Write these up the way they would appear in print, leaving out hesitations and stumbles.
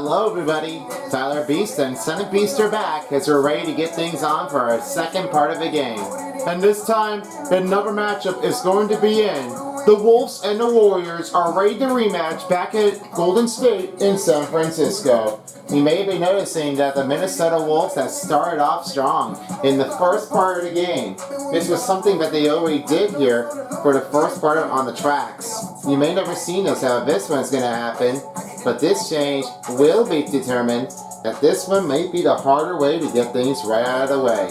Hello everybody, Tyler Beast and Son of Beast are back as we're ready to get things on for our second part of the game. And this time, another matchup is going to be in. The Wolves and the Warriors are ready to rematch back at Golden State in San Francisco. You may be noticing that the Minnesota Wolves have started off strong in the first part of the game. This was something that they already did here for the first part on the tracks. You may never seen this, how this one's going to happen, but this change will be determined that this one may be the harder way to get things right out of the way.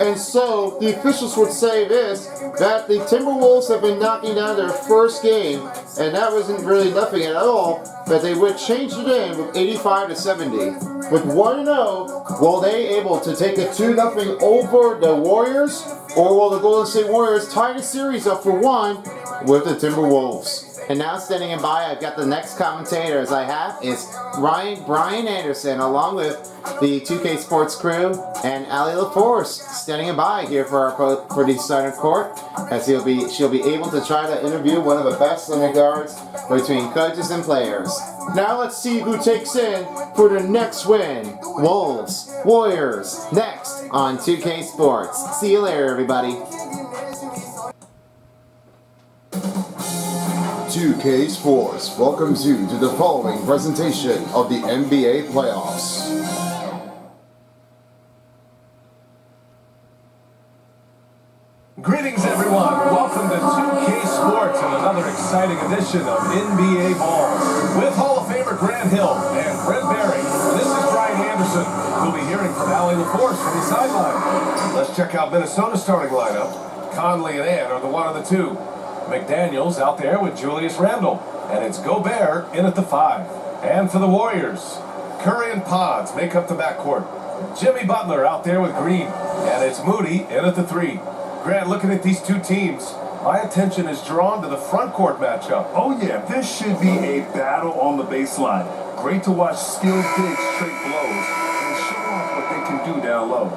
And so, the officials would say this, that the Timberwolves have been knocking down their first game, and that wasn't really nothing at all, but they would change it in with 85 to 70. With 1-0, will they able to take a 2-0 over the Warriors, or will the Golden State Warriors tie the series up for 1 with the Timberwolves? And now standing in by, I've got the next commentators I have is Brian Anderson, along with the 2K Sports crew, and Ali LaForce standing in by here for the center court, as she'll be able to try to interview one of the best center guards between coaches and players. Now let's see who takes in for the next win. Wolves, Warriors, next on 2K Sports. See you later, everybody. 2K Sports welcomes you to the following presentation of the NBA playoffs. Greetings everyone, welcome to 2K Sports and another exciting edition of NBA Ball with Hall of Famer Grant Hill and Brent Barry. This is Brian Anderson. We'll be hearing from Ali LaForce from the sideline. Let's check out Minnesota's starting lineup. Conley and Ann are the one of the two. McDaniels out there with Julius Randle, and it's Gobert in at the 5. And for the Warriors, Curry and Pods make up the backcourt. Jimmy Butler out there with Green, and it's Moody in at the 3. Grant, looking at these two teams, my attention is drawn to the front court matchup. Oh yeah, this should be a battle on the baseline. Great to watch skilled bigs straight blows and show off what they can do down low.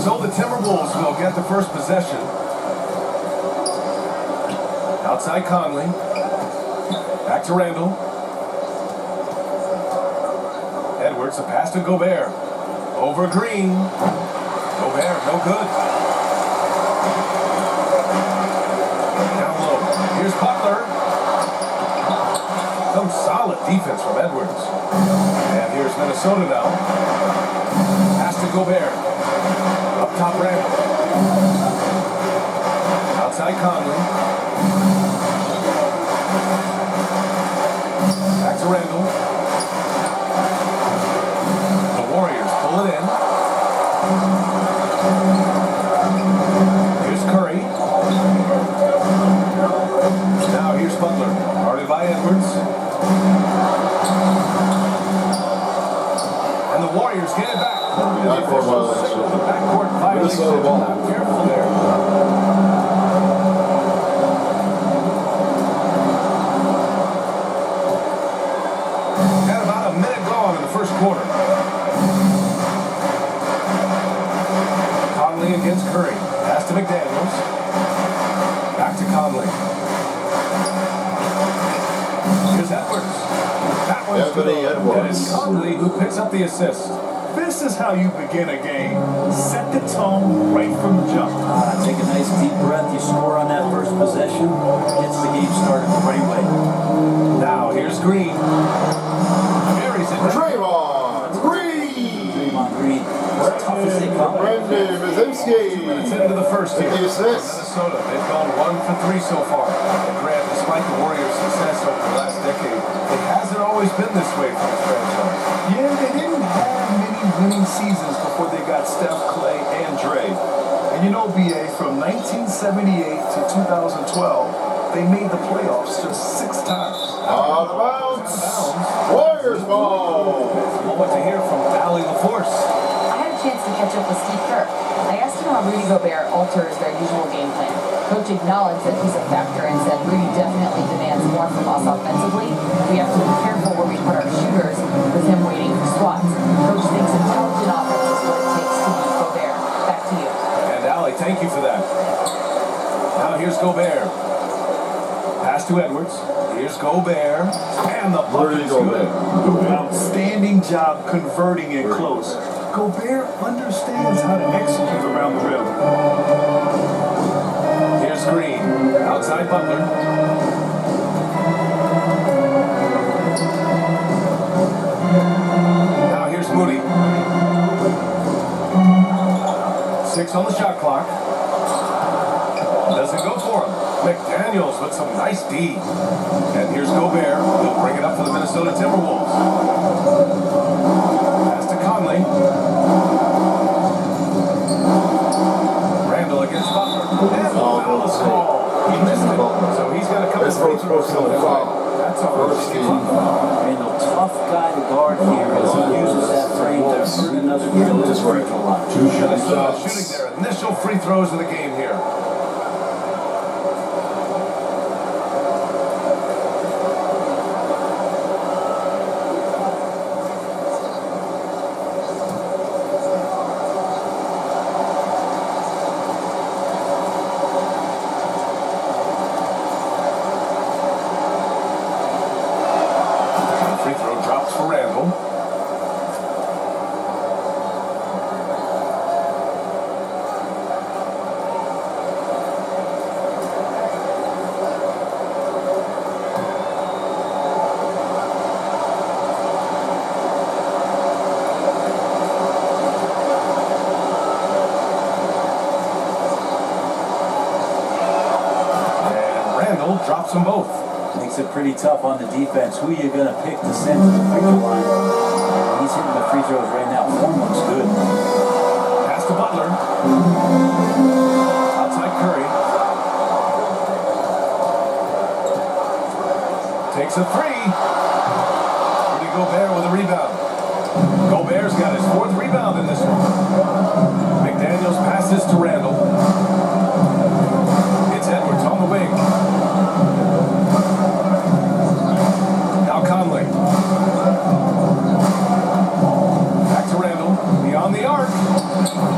So the Timberwolves will get the first possession. Outside Conley. Back to Randle. Edwards, a pass to Gobert. Over Green. Gobert, no good. Down low. Here's Butler. Some solid defense from Edwards. And here's Minnesota now. Pass to Gobert. Up top Randle. Outside Conley. Back to Randle. The Warriors pull it in. Here's Curry. Now here's Butler. Guarded by Edwards. And the Warriors get it back. Not for violation. Backcourt violation. Not careful there. And about a minute gone in the first quarter. Conley against Curry. Pass to McDaniels. Back to Conley. Here's Edwards. That one's good. And it's Conley who picks up the assist. This is how you begin a game. Set the tone right from the jump. Take a nice deep breath. You score on that first possession. Gets the game started the right way. Now here's Green. Buries it. Draymond Green! Draymond Green. As tough as they come. Brendan Mazinski! Minutes into the first here. The assist. Minnesota, they've gone 1 for 3 so far. And Grant, despite the Warriors' success over the last decade, it hasn't always been this way for the franchise. Yeah, they didn't have many winning seasons before they got Steph, Clay, and Dre. And you know, BA, from 1978 to 2012, they made the playoffs just 6 times. Out of bounds. Warriors ball. Moment to hear from Ali LaForce. I had a chance to catch up with Steve Kerr. I asked him how Rudy Gobert alters their usual game plan. Coach acknowledged that he's a factor and said Rudy definitely demands more from us offensively. We have to be careful where we put our shooters with him waiting for swats. Coach thinks intelligent offense is what it takes to beat Gobert. Back to you. And Ali, thank you for that. Gobert. Pass to Edwards. Here's Gobert. And the bucket is good. Outstanding job converting it close. Gobert understands how to execute around the rim. Here's Green. Outside Butler. Now here's Moody. 6 on the shot clock. Doesn't go for him. McDaniels with some nice D. And here's Gobert. He'll bring it up for the Minnesota Timberwolves. Pass to Conley. Randall against Butler. And foul is called. He missed it. So he's got a couple of free throws coming his way. That's a first team. Randall, tough guy to guard here as he uses that frame to earn another kill at his free throw line. Minnesota shooting their initial free throws of the game here. Free throw drops for Randall. And Randall drops them both. Makes it pretty tough on the defense. Who are you going to pick to send to the free throw line? He's hitting the free throws right now. Form looks good. Pass to Butler. Outside Curry. Takes a three. Rudy Gobert with a rebound. Gobert's got his 4th rebound in this one. McDaniels passes to Randall. It's Edwards on the wing. Now Conley. Back to Randall. Beyond the arc.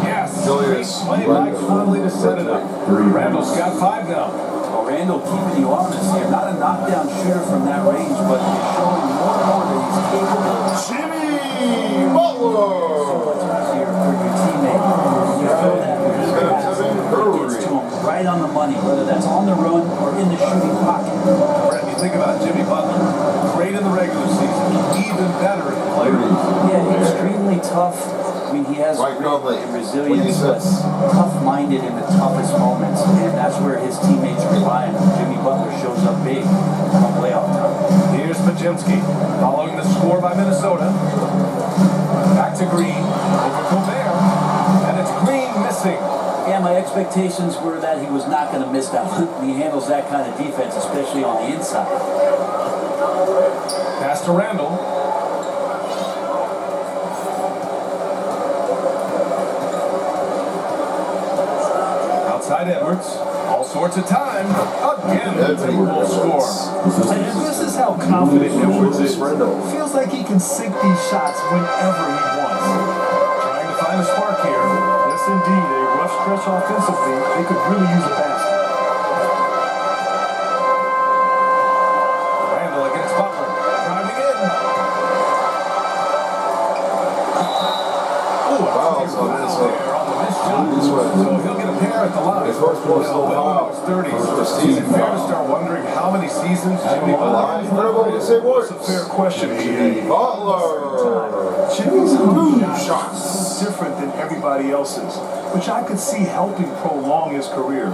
Yes. Great play by Conley to set it up. Randall's got 5 now. Well, Randall keeping you honest here. Not a knockdown shooter from that range, but he's showing more and more that he's capable. Jimmy Butler! So much easier for your teammate. You throw that with his pass. It gets to him right on the money, whether that's on the run or in the shooting pocket. Brett, you think about Jimmy Butler. Great in the regular season. Even better in the playoffs. Yeah, extremely tough. I mean, he has Right, grit Conley. and resilience, What but do you say? tough-minded in the toughest moments, and that's where his teammates rely on. Jimmy Butler shows up big on playoff time. Here's Pajemski following the score by Minnesota. Back to Green. Over Gobert. And it's Green missing. Yeah, my expectations were that he was not going to miss that one. He handles that kind of defense, especially on the inside. Pass to Randall. Outside Edwards. All sorts of time. Again, the Timberwolves score. And this is how confident Edwards is. Feels like he can sink these shots whenever he wants. Trying to find a spark here. Yes, indeed. A rough stretch offensively. They could really use a basket. Randall against Butler. Driving in. Ooh, a clear foul there on the missed shot. So he'll get a pair at the line. His first one was Well, still well, foul. 30. First Is it team fair to foul. start wondering how many seasons Jimmy Butler has? Incredible to say words. It's a fair question, Jimmy. Butler! Jimmy's Boom shots shots. so different than everybody else's, which I could see helping prolong his career.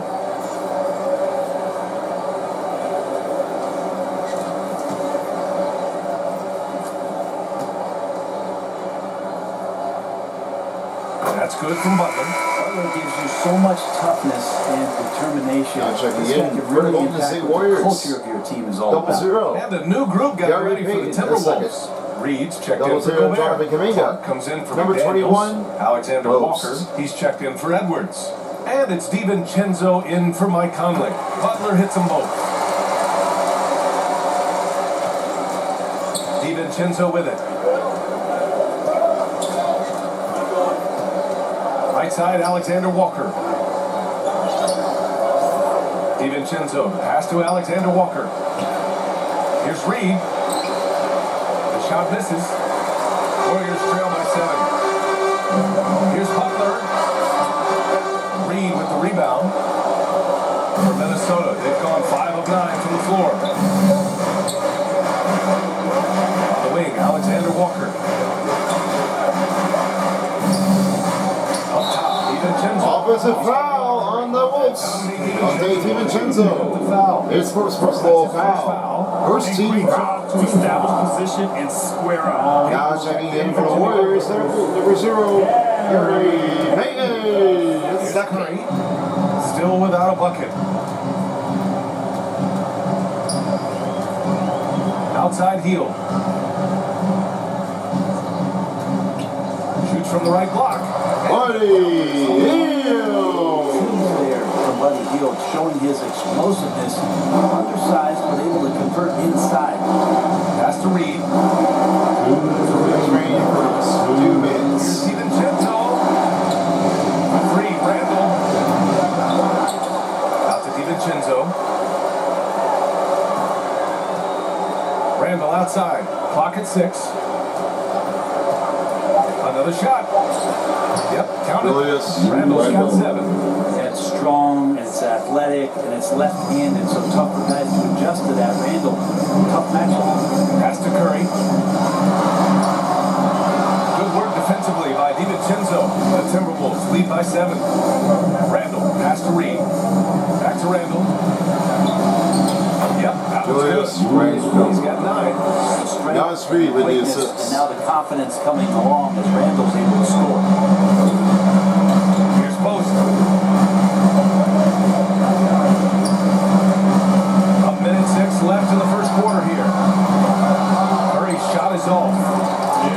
That's good from Butler. Butler gives you so much toughness and determination. Now checking This guy in can for the really Golden impact State what the Warriors. culture of your team is all Double about. zero. And a new group got Gary ready for the Payton in a Timberwolves. Reed's checked Double in for zero, Jonathan Gobert. Kuminga. Clark comes in for Number McDaniels. 21, Alexander Rose. Walker. He's checked in for Edwards. And it's DiVincenzo in for Mike Conley. Butler hits them both. DiVincenzo with it. Right side, Alexander Walker. DiVincenzo, pass to Alexander Walker. Here's Reed. The shot misses. Warriors trail by 7. Here's Butler. Reed with the rebound. For Minnesota, they've gone 5 of 9 from the floor. On the wing, Alexander Walker. Up top, DiVincenzo. Offensive foul on the Wolves. Dante DiVincenzo. His first personal foul. First team foul. To establish position and square up. Now checking in for the Warriors. Number 0, Gary Payton. Curry, still without a bucket. Outside heel. Shoots from the right block. Buddy Hield. There from Buddy Hield, showing his explosiveness. Undersized, but able to convert inside. Pass to Reed. 2 minutes. DiVincenzo. Free, Randall. Out to DiVincenzo. Randall outside. Clock at 6. Another shot. Yep, count it. Randall's got 7. It's strong, it's athletic, and it's left-handed, so tough for guys to adjust to that. Randall, tough matchup. Pass to Curry. Good work defensively by DiVincenzo. The Timberwolves lead by 7. Randall, pass to Reed. Back to Randall. Yep, that was good. He's got 9. Nice Reed with the Quickness, assist. and now the confidence coming along as Randall's able to score. Here's Post. A minute 6 left in the first quarter here. Curry's shot is off. He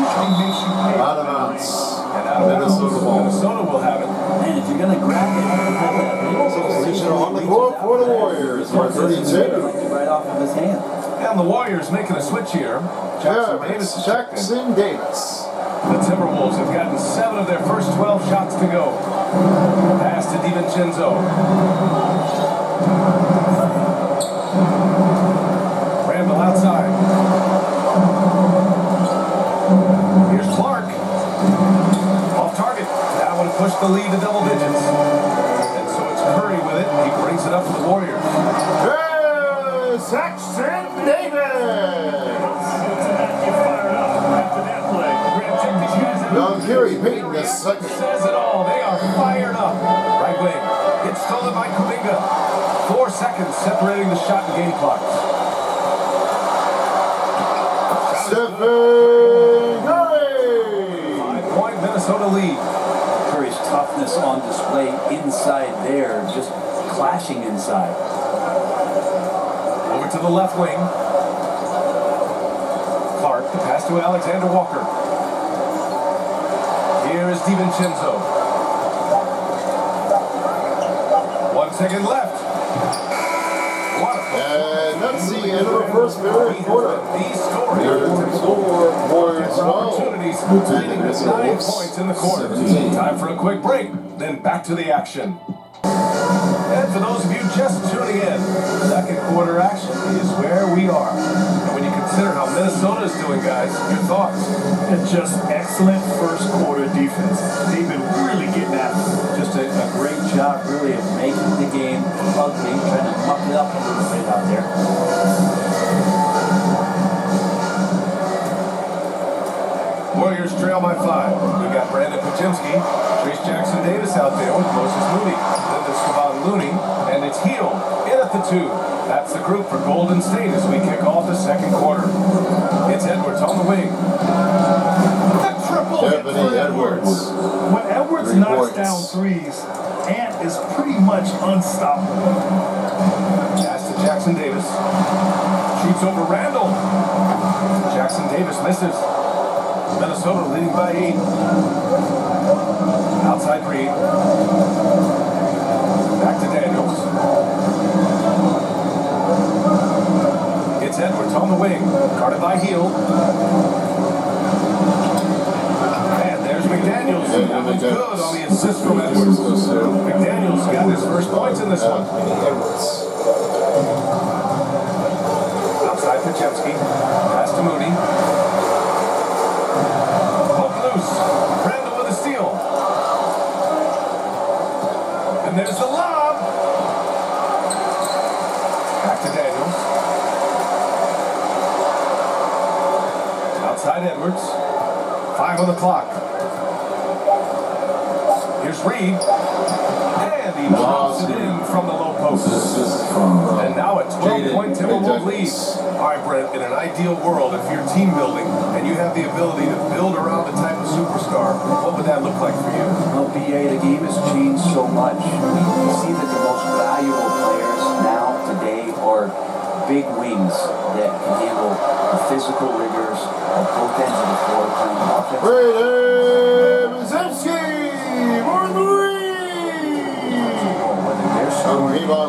usually makes you pay. Out of bounds. And out of bounds. Minnesota will have it. Man, if you're going to grab it, Substitution on the court for the Warriors. Number 32. right off of his hand. And the Warriors making a switch here. Jackson Davis. The Timberwolves have gotten 7 of their first 12 shots to go. Pass to DiVincenzo. Randall outside. Here's Clark. Off target. That would push the lead to double digits. And so it's Curry with it. He brings it up for the Warriors. Jackson Davis. Young Gary Payton, the second. Says it all. They are fired up. Right wing. It's stolen by Kuminga. 4 seconds separating the shot and game clocks. Stephen Curry. 5-point Minnesota lead. Curry's toughness on display inside there, just clashing inside. Over to the left wing. Clark, the pass to Alexander Walker. Here is DiVincenzo. 1 second left. What a And that's the end of the first quarter. These stories. Warriors 12. Opportunities leading to 9 points in the quarter. 17. Time for a quick break, then back to the action. And for those of you just tuning in, second quarter action is where we are. And when you consider how Minnesota is doing, guys, your thoughts? It's just excellent first quarter defense. They've been really getting at it. Just a great job, really, of making the game ugly, trying to muck it up a little bit out there. Warriors trail by 5. We got Brandon Pachimski, Trace Jackson Davis out there with Moses Moody. Then there's Kevon Looney, and it's Hield in at the 2. That's the group for Golden State as we kick off the second quarter. It's Edwards on the wing. The triple hit for Edwards. When Edwards 3 knocks points. down threes, Ant is pretty much unstoppable. Pass to Jackson Davis. Shoots over Randall. Jackson Davis misses. Minnesota leading by 8. Outside Reed. Back to Daniels. It's Edwards on the wing. Guarded by Hield. And there's McDaniels. That was good on the assist from Edwards. McDaniels got his first points in in this one. Edwards. Outside Pachevsky. Pass to Moody. Hook loose. Randall with a steal. And there's the lob. Back to Daniels. Outside Edwards. 5 on the clock. Here's Reed. And he drops it in from the low post. And now a 12-point Timberwolves lead. All right, Brent, in an ideal world, if you're team building and you have the ability to build around a type of superstar, what would that look like for you? Well, BA, the game has changed so much. We see that the most valuable players now, today, are big wings that can handle the physical rigors of both ends of the floor playing offense. Whether they're scoring or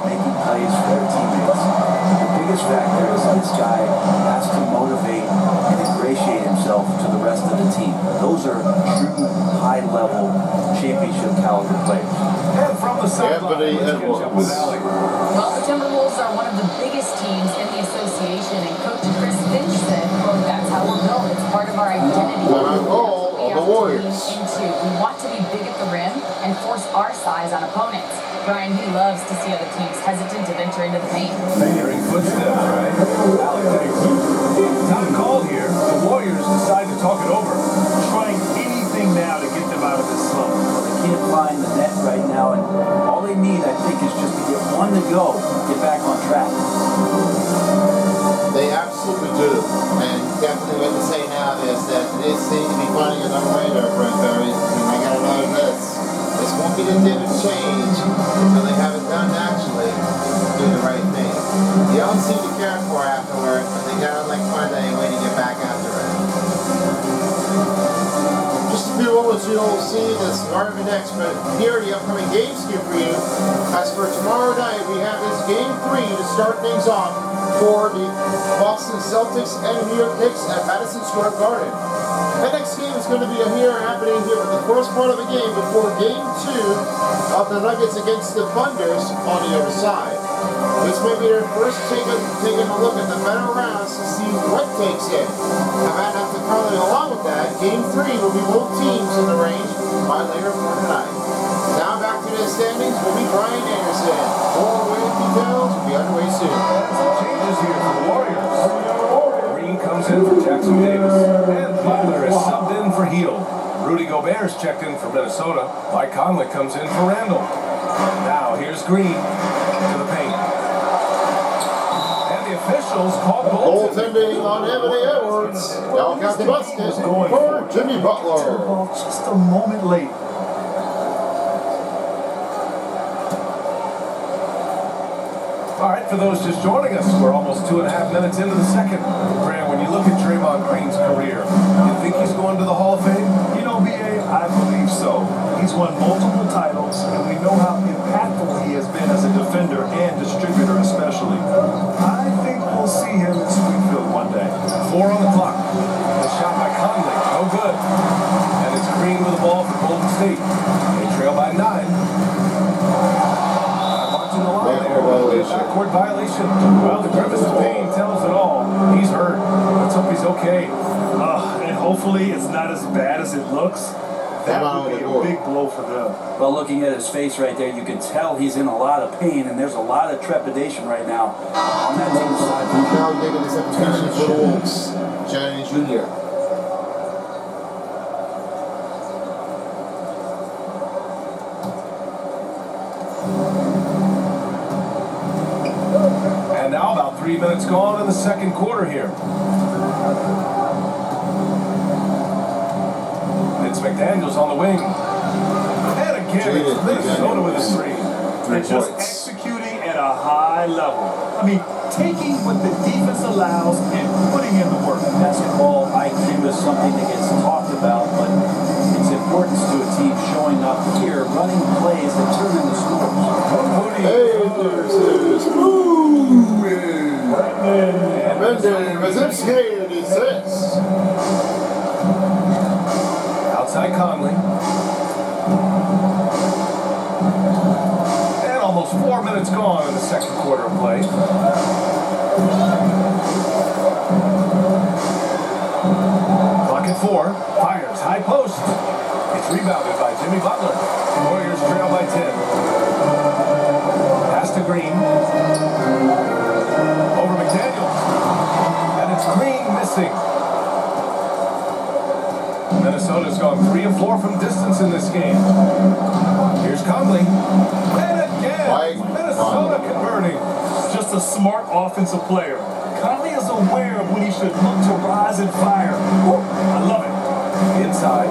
making plays for their teammates. The biggest factor is this guy has to motivate and ingratiate himself to the rest of the team. Those are true high-level championship caliber players. And from the sideline, let's catch up with Allie. Well, the Timberwolves are one of the biggest teams in the association, and Coach Chris Finch said, quote, "That's how we're built. It's part of our identity. Our goal We of the have to Warriors. lean into. We want to be big at the rim and force our size on opponents." Brian, he loves to see other teams hesitant to venture into the paint. Hearing footsteps, right? Allie getting loose. Time called here. The Warriors decide to talk it over. Trying anything now to get them out of this slump. They can't find the net right now, and all they need, I think, is just to get one to go, get back on track. They absolutely do. And definitely what to say now is that they seem to be finding another way there, Brent Berry. And they gotta know this. This won't be the divot change until they have it done naturally. Do the right thing. You don't seem to care for afterwards, but they gotta find a way to get back after it. Just a few moments you'll see this Marvin X, but here are the upcoming game schedule for you. As for tomorrow night, we have this game 3 to start things off for the Boston Celtics and New York Knicks at Madison Square Garden. The next game is going to be happening here in the first part of the game before game 2 of the Nuggets against the Thunders on the other side. This may be their first taking a look at the better rounds to see what takes it. And after currently along with that, game 3 will be both teams in the range by later for tonight. Now back to the standings will be Brian Anderson. More winning details will be underway soon. Some changes here for the Warriors. Green comes in for Jackson Davis. And Butler is subbed in for Hield. Rudy Gobert is checked in for Minnesota. Mike Conley comes in for Randall. Now here's Green to the paint. And the officials call goaltending on Anthony Edwards. Now got the basket for Jimmy Butler. Just a moment late. All right, for those just joining us, we're almost 2.5 minutes into the second. Grant, when you look at Draymond Green's career, you think he's going to the Hall of Fame? You know, BA, I believe so. He's won multiple titles, and we know how impactful he has been as a defender and distributor especially. I think we'll see him in Springfield one day. 4 on the clock. A shot by Conley, no good. And it's Green with the ball for Golden State. They trail by 9. Watching the line there. Backcourt violation. Well, the grimace of pain tells it all. He's hurt. Let's hope he's okay. And hopefully it's not as bad as it looks. That would be a big blow for them. Well, looking at his face right there, you can tell he's in a lot of pain, and there's a lot of trepidation right now on that team's side. Now making the substitution for the Wolves, Johnny Jr. And now about 3 minutes gone in the second quarter here. It's McDaniels on the wing. And again, it's Minnesota with a 3. They're just executing at a high level. I mean, taking what the defense allows and putting in the work. Basketball IQ is something that gets talked about, but its importance to a team showing up here, running plays that turn into scores. Hey, this is Brendan Mazepsky, and he sits. Outside Conley. And almost 4 minutes gone in the second quarter of play. Clock at 4. Fires. High post. It's rebounded by Jimmy Butler. Warriors trail by 10. Pass to Green. Over McDaniels. And it's Green missing. Minnesota's gone 3 of 4 from distance in this game. Here's Conley. And again, Minnesota converting. Just a smart offensive player. Conley is aware of when he should look to rise and fire. Woo, I love it. Inside.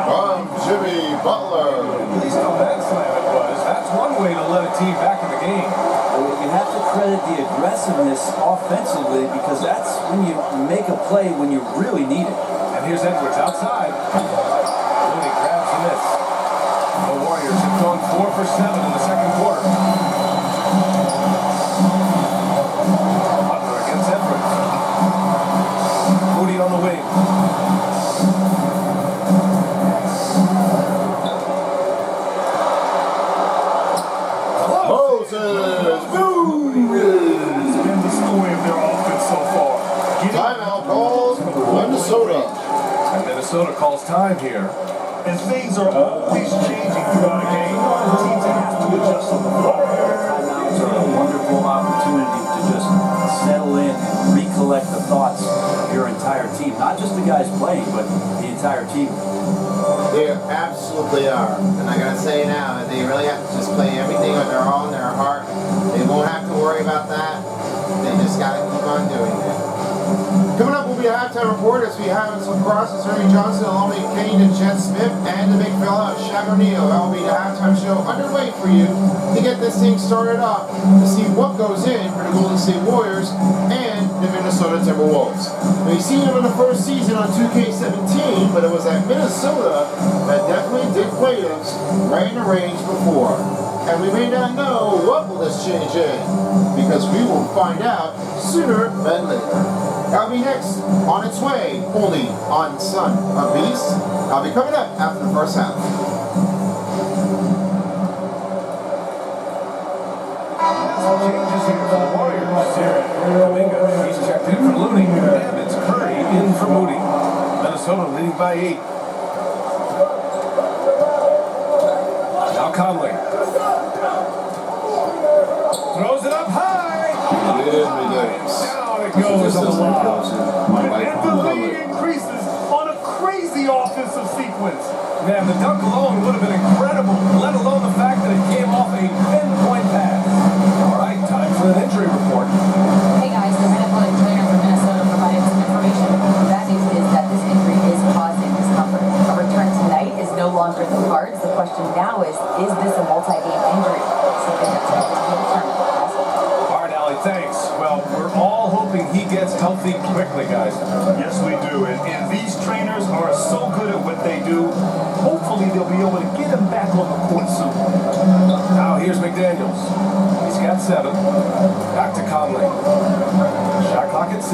From Jimmy Butler. At least on that slam it was. That's one way to let a team back in the game. Well, you have to credit the aggressiveness offensively because that's when you make a play when you really need it. And here's Edwards outside. Looney grabs the miss. The Warriors have gone 4 for 7 in the second quarter. Butler against Edwards. Moody on the wing. It's been the story of their offense so far. Timeout called Minnesota. And Minnesota calls time here. And things are always changing throughout a game. Teams have to adjust on the fly. Timeouts are a wonderful opportunity to just settle in and recollect the thoughts of your entire team. Not just the guys playing, but the entire team. They absolutely are. And I gotta say now, they really have to just play everything on their own, their heart. They won't have to worry about that. They just gotta keep on doing it. Coming up will be a halftime report as we have some crosses, Ernie Johnson, along with Kane and Jet Smith, and the big fella, Shaq O'Neal. That will be the halftime show underway for you to get this thing started up to see what goes in for the Golden State Warriors and the Minnesota Timberwolves. We've seen them in the first season on 2K17, but it was at Minnesota that definitely did play us right in the range before. And we may not know what will this change in, because we will find out sooner than later. That'll be next, on its way, only on Son of Beast. I'll be coming up after the first half. Changes here for the Warriors. Kuminga, he's checked in for Looney. And it's Curry in for Moody. Minnesota leading by 8. Now Conley. Throws it up high. Down it goes on the lob. And the lead increases on a crazy offensive sequence. Man, the dunk alone would have been incredible, let alone the fact that it came off a pinpoint pass. All right, time for an injury report. Hey guys, the Minnesota trainer from Minnesota provided some information. The bad news is that this injury is causing discomfort. A return tonight is no longer in the cards. The question now is this a multi-game injury? Something that's going to be determined. All right, Allie, thanks. Well, we're all hoping he gets healthy quickly, guys. Yes, we do. And these trainers are so good at what they do. Hopefully, they'll be able to get him back on the court soon. Now here's McDaniels. He's got 7. Back to Conley. Shot clock at 6.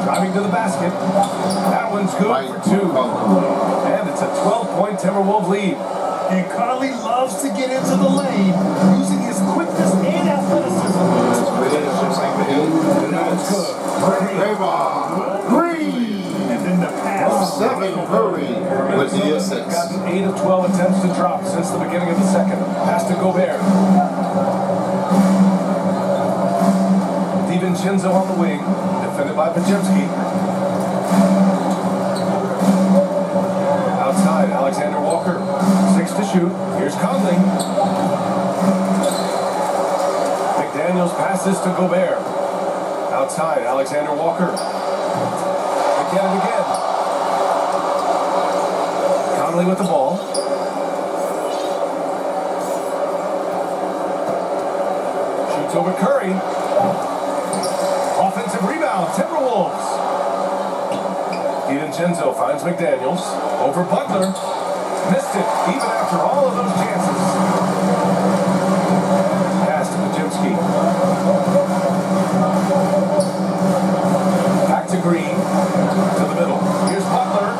Driving to the basket. That one's good for 2. And it's a 12-point Timberwolves lead. And Conley loves to get into the lane using his quickness and athleticism. And now it's good. Green. And then the pass. 7 Curry with the assist. Gotten 8 of 12 attempts to drop since the beginning of the second. Pass to Gobert. DiVincenzo on the wing, defended by Pajemski. Outside, Alexander Walker. 6 to shoot. Here's Conley. McDaniels passes to Gobert. Outside, Alexander Walker. Again and again. Conley with the ball. Shoots over Curry. Offensive rebound, Timberwolves. DiVincenzo finds McDaniels. Over Butler. Missed it, even after all of those chances. Pass to Pajemski. Back to Green. To the middle. Here's Butler.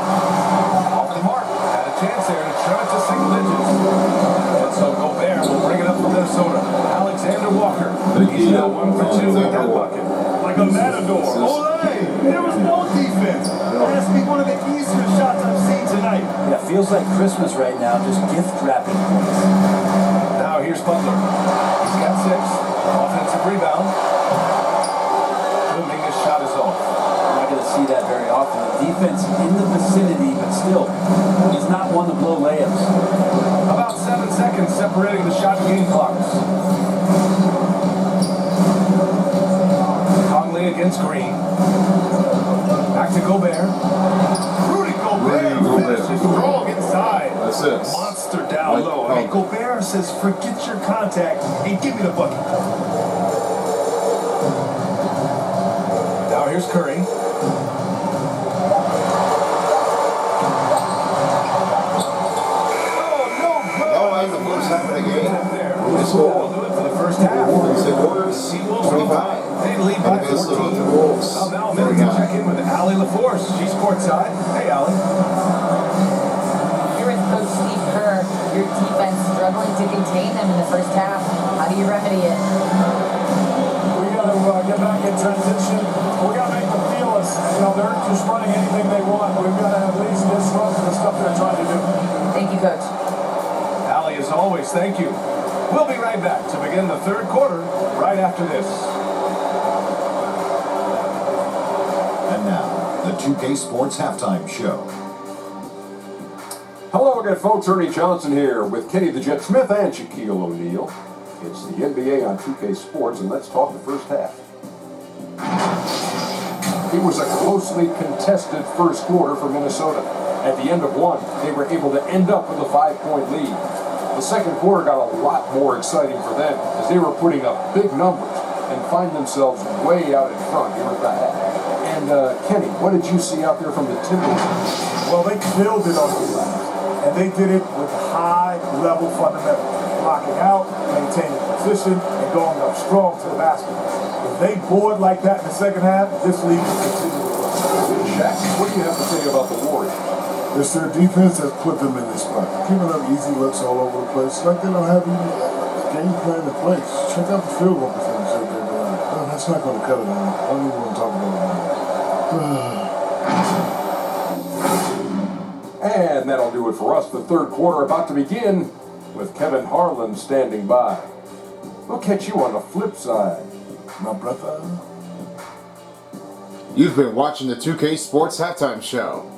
He's now 1 for 2 with that bucket. Like a matador. Olay! There was no defense. That has to be one of the easier shots I've seen tonight. Yeah, feels like Christmas right now, just gift wrapping points. Now here's Butler. He's got 6. Offensive rebound. Booming, his shot is off. We're not going to see that very often. The defense in the vicinity, but still, he's not one to blow layups. About 7 seconds separating the shot and game clocks. Conley against Green. Back to Gobert. Rudy Gobert finishes strong inside. That's it. Monster down low. I mean, Gobert says, forget your contact and give me the bucket. Now here's Curry. Oh, in the first half of the game. This will do it for the first half. Seawolves 25. They lead by 14. Now a minute to check in with Allie LaForce. She's courtside. Hey, Allie. Here with Coach Steve Kerr, your defense struggling to contain them in the first half. How do you remedy it? We got to get back in transition. We got to make them feel us. You know, they're just running anything they want. We've got to at least disrupt the stuff they're trying to do. Thank you, Coach. Allie, as always, thank you. We'll be right back to begin the third quarter right after this. And now, the 2K Sports Halftime Show. Hello again, folks. Ernie Johnson here with Kenny the Jet Smith and Shaquille O'Neal. It's the NBA on 2K Sports, and let's talk the first half. It was a closely contested first quarter for Minnesota. At the end of one, they were able to end up with a 5-point lead. The second quarter got a lot more exciting for them as they were putting up big numbers and find themselves way out in front here at the half. And Kenny, what did you see out there from the Timberwolves? Well, they killed it on the glass. And they did it with high-level fundamentals. Blocking out, maintaining position, and going up strong to the basket. If they board like that in the second half, this league will continue to run. Shaq, what do you have to say about the Warriors? It's their defense that's put them in this spot. Giving up easy looks all over the place. Like they don't have any game plan in place. Check out the field goal percentage that they're doing. Oh, that's not going to cut it on. I don't even want to talk about it. And that'll do it for us. The third quarter about to begin with Kevin Harlan standing by. We'll catch you on the flip side. My brother. You've been watching the 2K Sports Halftime Show.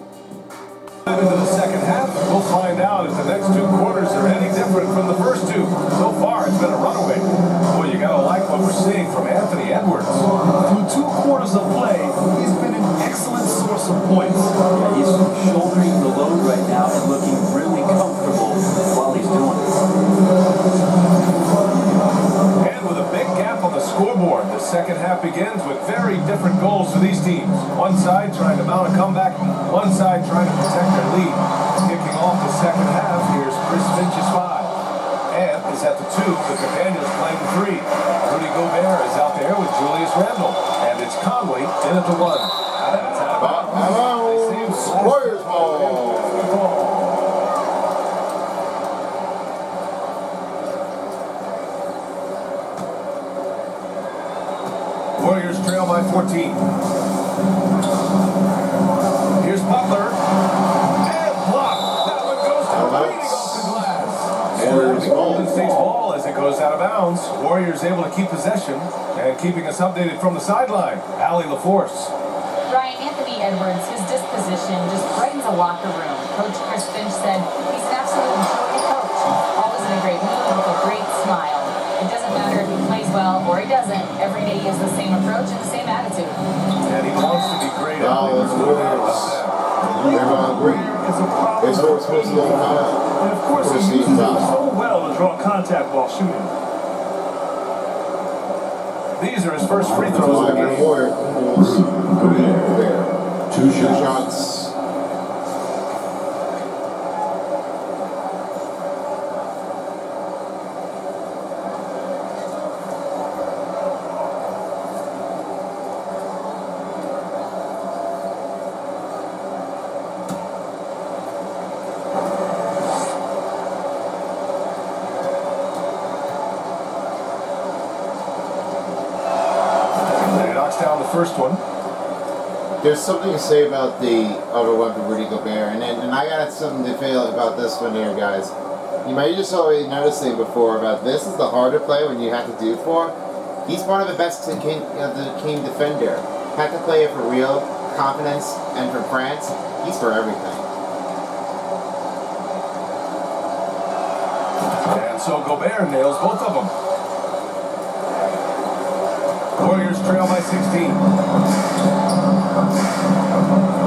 Into the second half, we'll find out if the next 2 quarters are any different from the first 2. So far, it's been a runaway. Boy, you gotta like what we're seeing from Anthony Edwards. Through 2 quarters of play, he's been an excellent source of points. Yeah, he's shouldering the load right now and looking really comfortable while he's doing it. And with a big gap on the scoreboard, the second half begins with very different goals for these teams. One side trying to mount a comeback, one side trying to protect their lead. Kicking off the second half, here's Chris Finch's 5. And is at the 2 with McDaniels playing the 3. Rudy Gobert is out there with Julius Randle. And it's Conley in at the 1. Out of time. Warriors ball. Warriors trail by 14. Here's Butler. And blocked. That one goes to Reading off the glass. Warriors Golden ball. State's ball as it goes out of bounds. Warriors able to keep possession and keeping us updated from the sideline. Allie LaForce. Ryan, Anthony Edwards, his disposition just brightens a locker room. Coach Chris Finch said he's an absolute joy coach. Always in a great mood with a great smile. It doesn't matter if he plays well or he doesn't. Every day he has the same approach and the same attitude. And he wants to be great. Wow, it's Warriors. They're going to agree. It's what we're supposed to do. And of course, he uses it so well to draw contact while shooting. These are his first free throws of the game. Two shots. knocks down the first one. There's something to say about the other one for Rudy Gobert, and I got something to feel about this one here, guys. You might just already noticing before about this is the harder play when you have to do for. He's one of the best the king defender. Had to play it for real, confidence, and for France, he's for everything. And so Gobert nails both of them. Warriors trail by 16.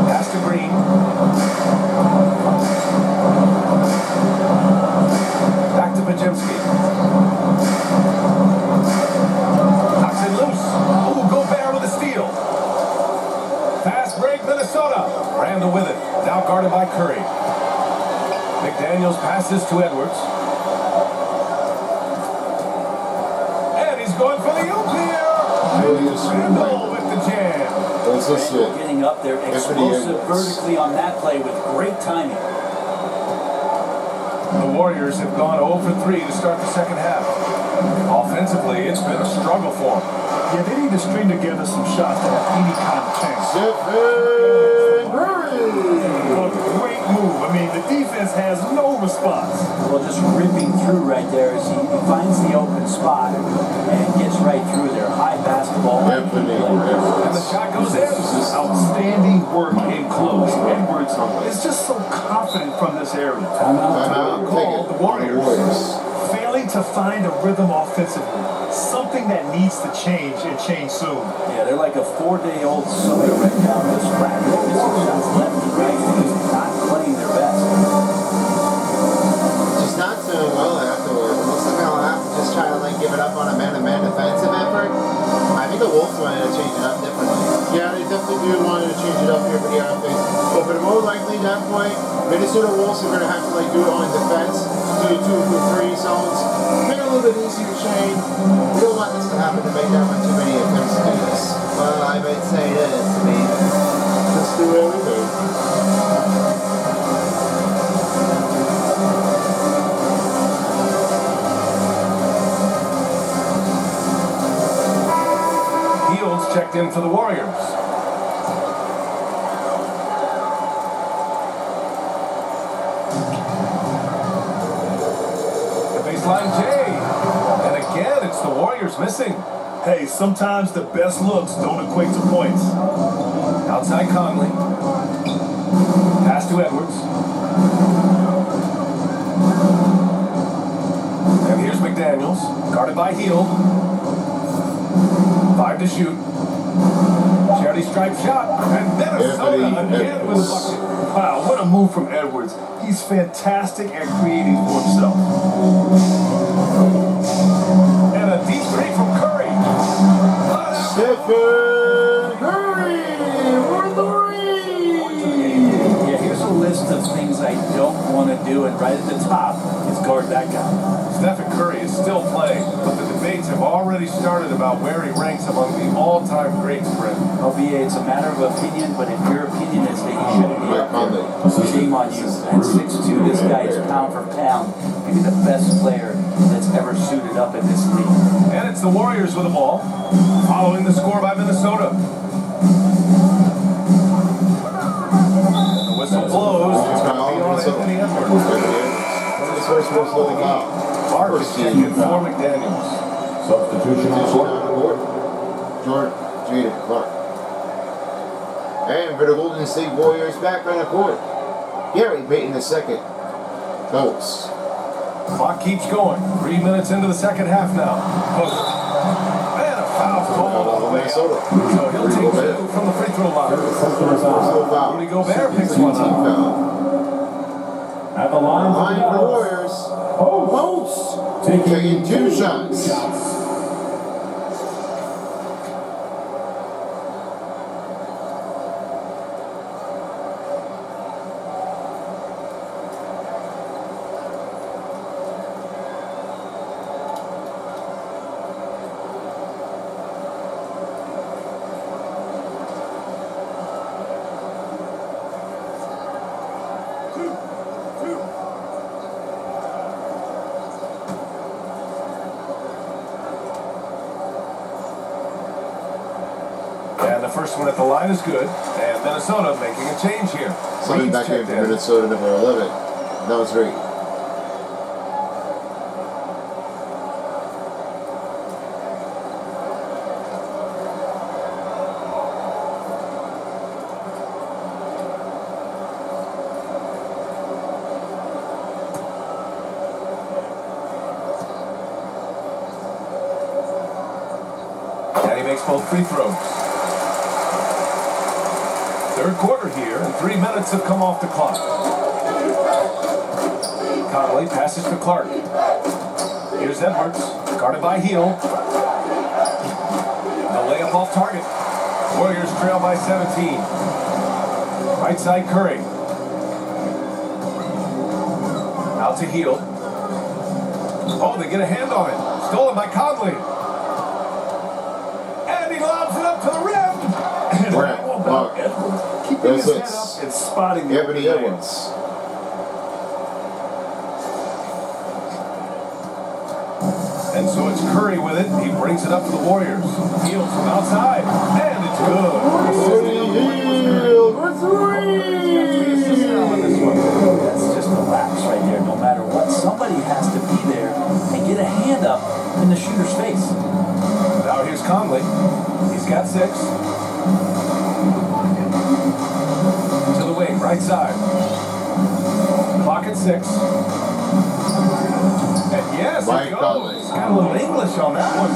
Pass to Green. Back to Pajemski. Knocks it loose. Ooh, Gobert with a steal. Fast break, Minnesota. Randall with it. Now guarded by Curry. McDaniels passes to Edwards. And he's going for the oop here. Randall with the jam. Randall getting up there, explosive vertically on that play with great timing. The Warriors have gone 0 for 3 to start the second half. Offensively, it's been a struggle for them. Yeah, they need to string together some shots to have any kind of chance. Great move. I mean, the defense has no response. Well, just ripping through right there as he finds the open spot and gets right through there. High basketball. And the shot goes in. Outstanding work in close. Edwards is just so confident from this area. Call the Warriors. Failing to find a rhythm offensively. Something that needs to change and change soon. Yeah, they're like a 4-day-old soda right now. Just practicing shots left and right and just not playing their best. Just not doing well afterwards. Looks like I'll have to just try to give it up on a man-to-man defensive effort. I think the Wolves wanted to change it up differently. Yeah, they definitely do want to change it up here for the offense. But for the more likely at that point, Minnesota Wolves are going to have to do it on defense, do 2 for 3 zones, make it a little bit easier to change. We don't want this to happen to make that one too many attempts to do this. Well, I might say this. I mean, let's do everything. Checked in for the Warriors. The baseline J. And again, it's the Warriors missing. Hey, sometimes the best looks don't equate to points. Outside Conley. Pass to Edwards. And here's McDaniels. Guarded by Hield. 5 to shoot. Charity stripe shot. And Minnesota again with a bucket. Wow, what a move from Edwards. He's fantastic at creating for himself. And a deep three from Curry. Stephen Curry for 3. Yeah, here's a list of things I don't want to do, and right at the top is guard that guy. Stephen Curry is still playing, but the debates have already started about where he ranks among the all-time greats, Brent. LBA, it's a matter of opinion, but if your opinion is that he shouldn't be up there, shame on you. At 6'2", this guy is pound for pound, maybe the best player that's ever suited up in this league. And it's the Warriors with the ball, following the score by Minnesota. The whistle blows. It's going to be on Anthony Edwards. First whistle foul. Clark is checking for McDaniels. Substitution on court. Jordan, Jaden Clark. And for the Golden State Warriors back on the court. Gary Payton II. Ghost. Clock keeps going. 3 minutes into the second half now. Post. And a foul call. Minnesota. So he'll take 2 from the free throw line. Rudy Gobert picks one up. At the line for the Warriors. Post. Taking 2 shots. the first one at the line is good. And Minnesota making a change here. Something back here checked for in. Minnesota, number 11. That was great. And he makes both free throws. Third quarter here, and 3 minutes have come off the clock. Conley passes to Clark. Here's Edwards, guarded by Heel. The layup off target. Warriors trail by 17. Right side Curry. Out to Heel. Oh, they get a hand on it. Stolen by Conley. And he lobs it up to the rim. And how about Edwards keeping his head up and spotting the Ebony Edwards. And so it's Curry with it. He brings it up to the Warriors. Heels from outside. And it's good. That's just the lapse right there. No matter what, somebody has to be there and get a hand up in the shooter's face. Now here's Conley. He's got 6. To the wing, right side. Clock at 6. And yes, it Mike goes. Conley. Got a little English on that one.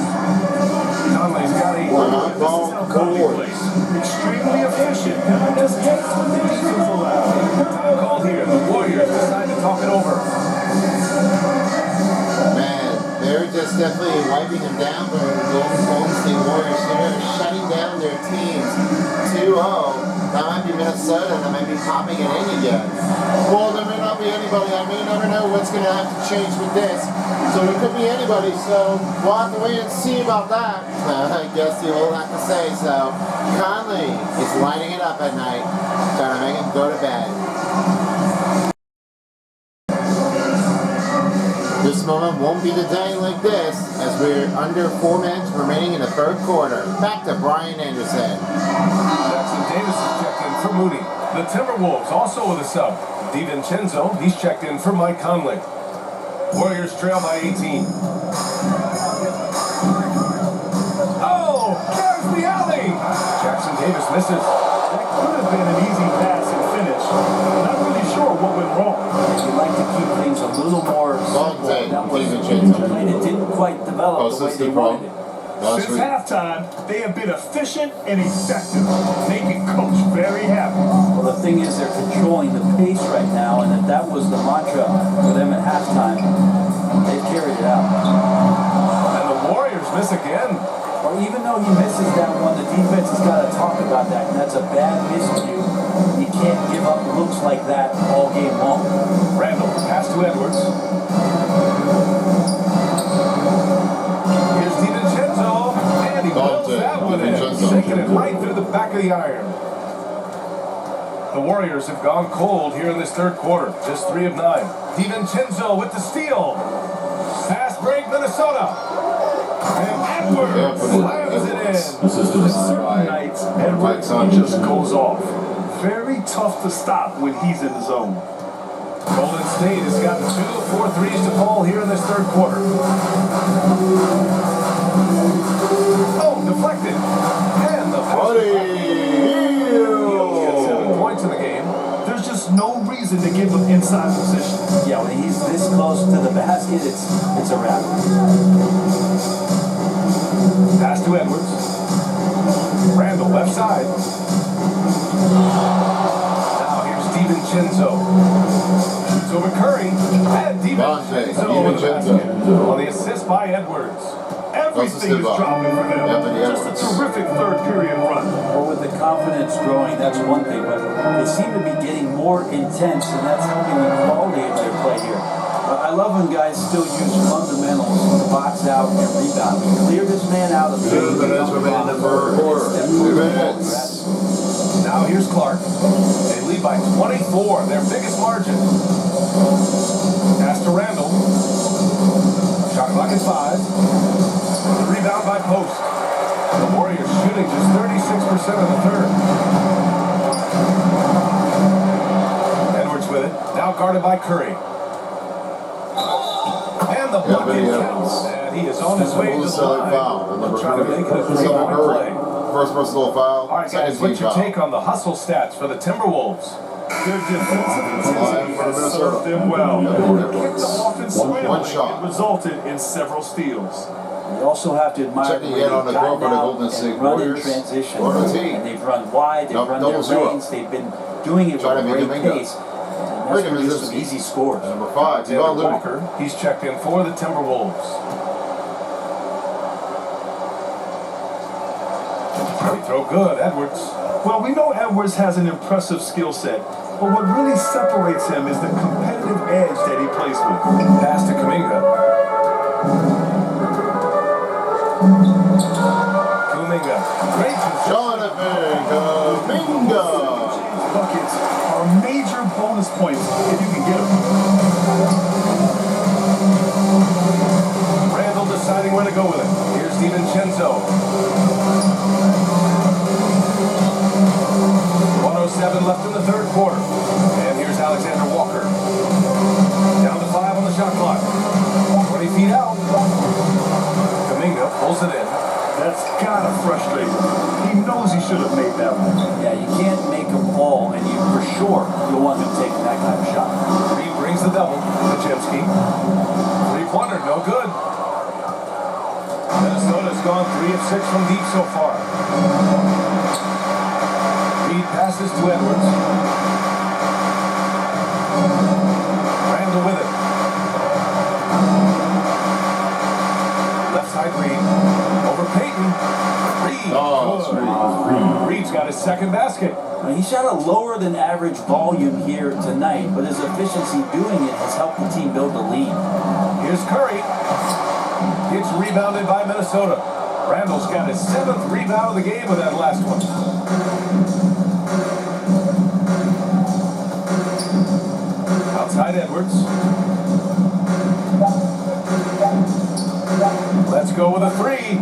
Conley's got 8. This is how Conley plays. Extremely efficient. Just takes what the defense allows. Time called here. The Warriors decide to talk it over. Man, they're just definitely wiping them down for the Golden State Warriors. They're shutting down their teams 2-0. That might be Minnesota, that might be popping it in again. Well, there may not be anybody. I may never know what's going to have to change with this. So it could be anybody, so we'll have to wait and see about that. I guess you will have to say so. Conley is lighting it up at night, trying to make him go to bed. This moment won't be the day like this, as we're under 4 minutes remaining in the third quarter. Back to Brian Anderson. Jackson Davis is checked in for Moody. The Timberwolves also with a sub. DiVincenzo, he's checked in for Mike Conley. Warriors trail by 18. Oh, there's the alley. Jackson Davis misses. That could have been an easy pass and finish. Not really sure what went wrong. You'd like to keep things a little more simple. That was and it didn't quite develop the way they wanted it. Since halftime, they have been efficient and effective, making Coach very happy. Well, the thing is, they're controlling the pace right now, and if that was the mantra for them at halftime, they've carried it out. And the Warriors miss again. Or even though he misses that one, the defense has got to talk about that, and that's a bad miscue. You can't give up looks like that all game long. Randall, pass to Edwards. Here's DiVincenzo, and he pulls that one in, shaking it right through the back of the iron. The Warriors have gone cold here in this third quarter, just 3 of 9. DiVincenzo with the steal. Fast break, Minnesota. And Edwards slams it in. Certain nights, Edwards just goes off. Very tough to stop when he's in the zone. Golden State has gotten 2 of 4 threes to fall here in this third quarter. Oh, deflected. And the He'll get 7 points in the game. There's just no reason to give him inside position. Yeah, when he's this close to the basket, it's a wrap. Pass to Edwards. Randall, left side. Now here's DiVincenzo. Shoots over Curry. And DiVincenzo with the basket. On the assist by Edwards. Everything is dropping for them. Just a terrific third period run. Well, with the confidence growing, that's one thing, but they seem to be getting more intense, and that's helping the quality of their play here. I love when guys still use fundamentals to box out and rebound. We clear this man out of the 2 minutes remaining in the third quarter. 2 minutes. Now here's Clark. They lead by 24, their biggest margin. Pass to Randall. Shot clock at 5. The rebound by Post. The Warriors shooting just 36% in the third. Edwards with it. Now guarded by Curry. And the bucket counts. And he is on his way to the line. Trying to make it a 3-point play. First personal foul. All right, guys, what's your take on the hustle stats for the Timberwolves? Their defensive intensity has served them well. They kept the offense straight One away. shot. It resulted in several steals. You also have to admire Checking in on the gotten court for the out Golden State and run in Warriors. transition. Or the team. And they've run wide, they've run their lanes, they've been doing it with a great pace. And that's produced some easy scores. Number 5, Devon Looney. Walker, he's checked in for the Timberwolves. Free throw good, Edwards. Well, we know Edwards has an impressive skill set, but what really separates him is the competitive edge that he plays with. Pass to Kuminga. Great position. Jonathan Kuminga. Buckets are major bonus points if you can get them. Randall deciding where to go with it. Here's DiVincenzo. 1:07 left in the third quarter. And here's Alexander Walker. Down to 5 on the shot clock. 20 feet out. Kuminga pulls it in. That's gotta frustrate him. He knows he should have made that one. Yeah, you can't make a ball, and you for sure you'll want him taking that kind of shot. Reed brings the double. Pajemski. Three-pointer, no good. Minnesota's gone 3 of 6 from deep so far. Reed passes to Edwards. Randall with it. Left side Reed. Over Peyton. Reed. Reed's got his second basket. He shot a lower than average volume here tonight, but his efficiency doing it has helped the team build the lead. Here's Curry. It's rebounded by Minnesota. Randall's got his 7th rebound of the game with that last one. Outside Edwards. Let's go with a 3.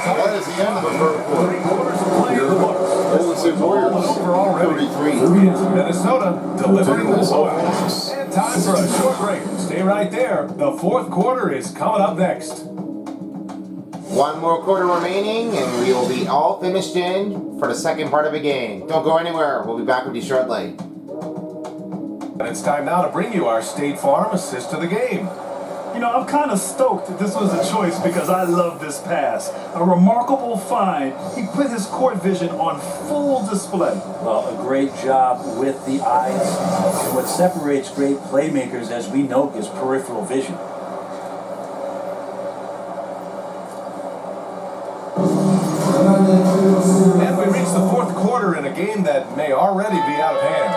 That is the end of the third quarter. 3 quarters of play in the books. Golden State Warriors. Over already. 33. It's Minnesota delivering the blowout. And time for a short break. Stay right there. The fourth quarter is coming up next. One more quarter remaining, and we will be all finished in for the second part of the game. Don't go anywhere. We'll be back with you shortly. And it's time now to bring you our State Farm assist to the game. You know, I'm kind of stoked that this was a choice because I love this pass. A remarkable find. He put his court vision on full display. Well, a great job with the eyes. And what separates great playmakers, as we know, is peripheral vision. And we reach the fourth quarter in a game that may already be out of hand.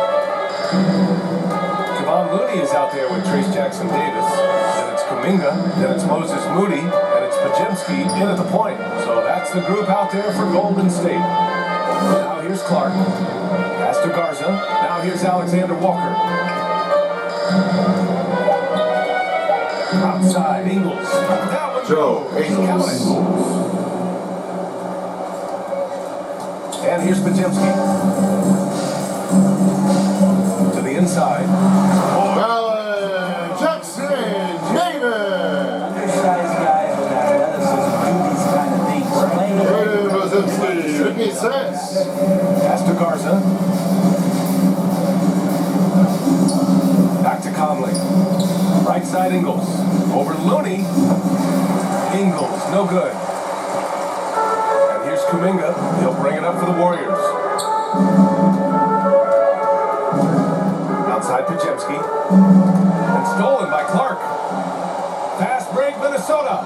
Kevon Looney is out there with Trace Jackson Davis. Then it's Kuminga. Then it's Moses Moody. And it's Pajemski in at the point. So that's the group out there for Golden State. Now here's Clark. Pass to Garza. Now here's Alexander Walker. Outside, Ingles. That one Joe Ingles. And here's Pajemski. To the inside. Jackson Davis. Undersized guys with athleticism do these kind of things. Ricky Sets. Pass to Garza. Back to Conley. Right side Ingles. Over Looney. Ingles, no good. And here's Kuminga. He'll bring it up for the Warriors. Outside Pajemski. And stolen by Clark. Fast break, Minnesota.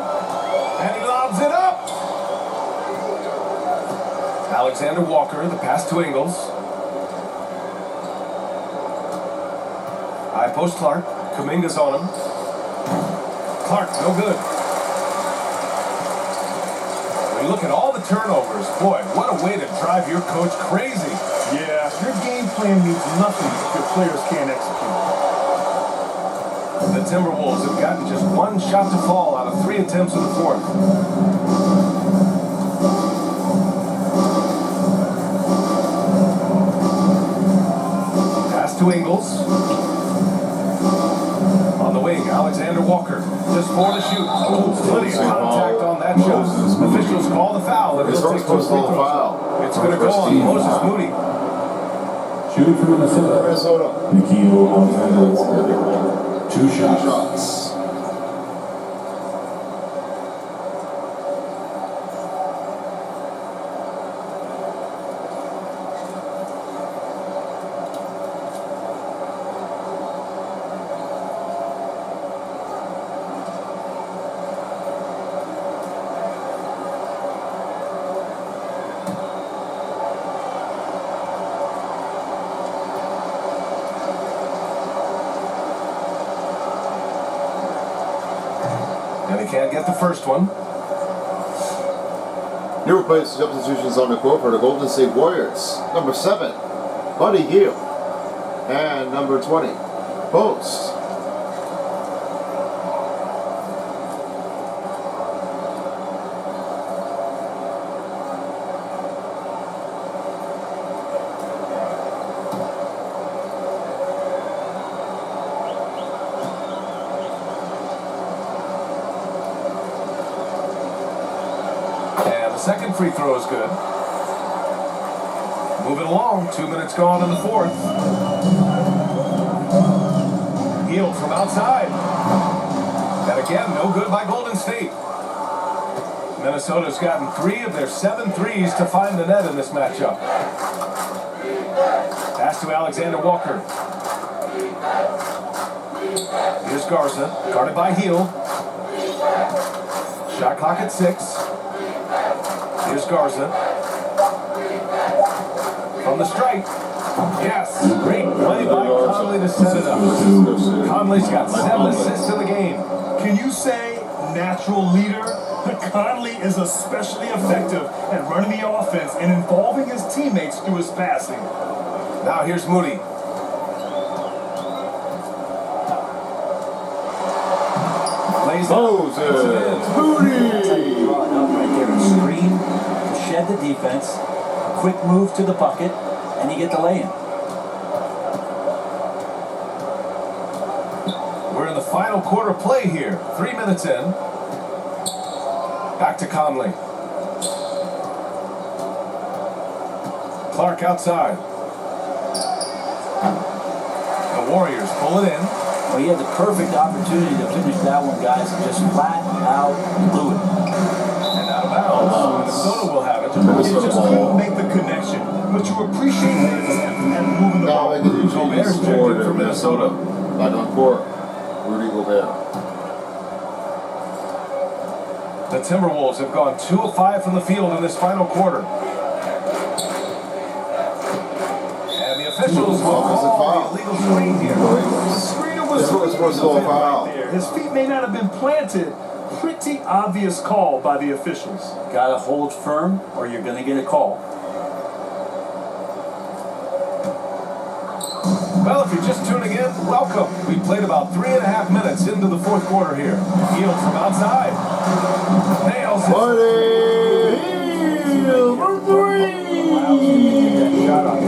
And he lobs it up. Alexander Walker, the pass to Ingles. High post Clark. Kuminga's on him. Clark, no good. When you look at all the turnovers, boy, what a way to drive your coach crazy. Yeah, your game plan means nothing if your players can't execute. The Timberwolves have gotten just one shot to fall out of 3 attempts in the fourth. Timberwolves. On the wing, Alexander Walker. Just 4 to shoot. Oh, plenty of contact on that shot. Officials call the foul. And His he'll first take 2 free personal throws. foul. It's going to go on Moses Moody. Shooting for Minnesota. Nikhil Alexander Walker. 2 shots. And he can't get the first one. New replace substitutions on the court for the Golden State Warriors. Number 7, Buddy Hield. And number 20, Post. Second free throw is good. Moving along, 2 minutes gone in the fourth. Hield from outside. And again, no good by Golden State. Minnesota's gotten 3 of their 7 threes to find the net in this matchup. Pass to Alexander Walker. Here's Garza, guarded by Hield. Shot clock at 6. Here's Garza. From the strike. Yes. Great play by Conley to set it up. Conley's got 7 assists in the game. Can you say natural leader? Conley is especially effective at running the offense and involving his teammates through his passing. Now here's Moody. Moses Moody. Drawing up right there, a screen to shed the defense, a quick move to the bucket, and you get the lay-in. We're in the final quarter play here. 3 minutes in. Back to Conley. Clark outside. The Warriors pull it in. Well, he had the perfect opportunity to finish that one, guys, and just flat out blew it. And out of bounds. Minnesota will have it. You just couldn't make the connection, but you appreciate the attempt at moving the ball. Gobert's checked in for Minnesota. Back on court, Rudy Gobert. The Timberwolves have gone 2 of 5 from the field in this final quarter. And the officials will call the illegal screen here. This was supposed to go a foul. His feet may not have been planted. Pretty obvious call by the officials. Gotta hold firm or you're gonna get a call. Well, if you're just tuning in, welcome. We played about 3.5 minutes into the fourth quarter here. Hield from outside. Nails it. Hield for 3.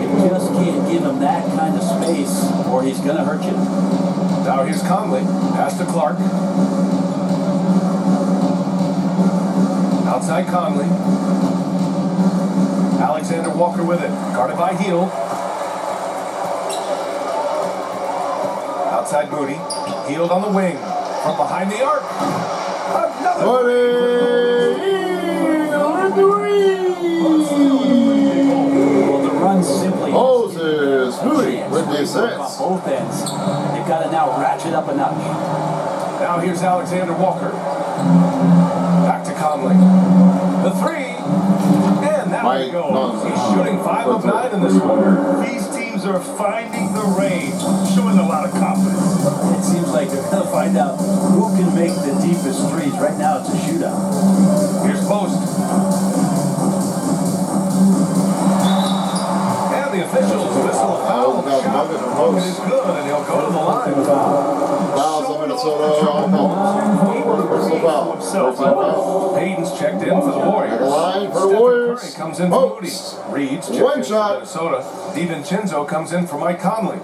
You just can't give him that kind of space or he's gonna hurt you. Now here's Conley. Pass to Clark. Outside Conley. Alexander Walker with it. Guarded by Hield. Outside Moody. Hield on the wing. From behind the arc. Another. Well, the run simply Moses Moody with the assist. on both ends. They've got to now ratchet up a notch. Now here's Alexander Walker. Back to Conley. The 3. And that one goes. He's shooting 5 of 9 in this one. These teams are finding the range, showing a lot of confidence. It seems like they're going to find out who can make the deepest threes. Right now, it's a shootout. Here's Post. And the officials whistle a foul. The shot is good, and he'll go to the line. Fouls on Minnesota on foul. Payton's checked in for the Warriors. The line for the Stephen Warriors. Curry comes in for Moody. Reed's checked One in shot. for Minnesota. DiVincenzo comes in for Mike Conley.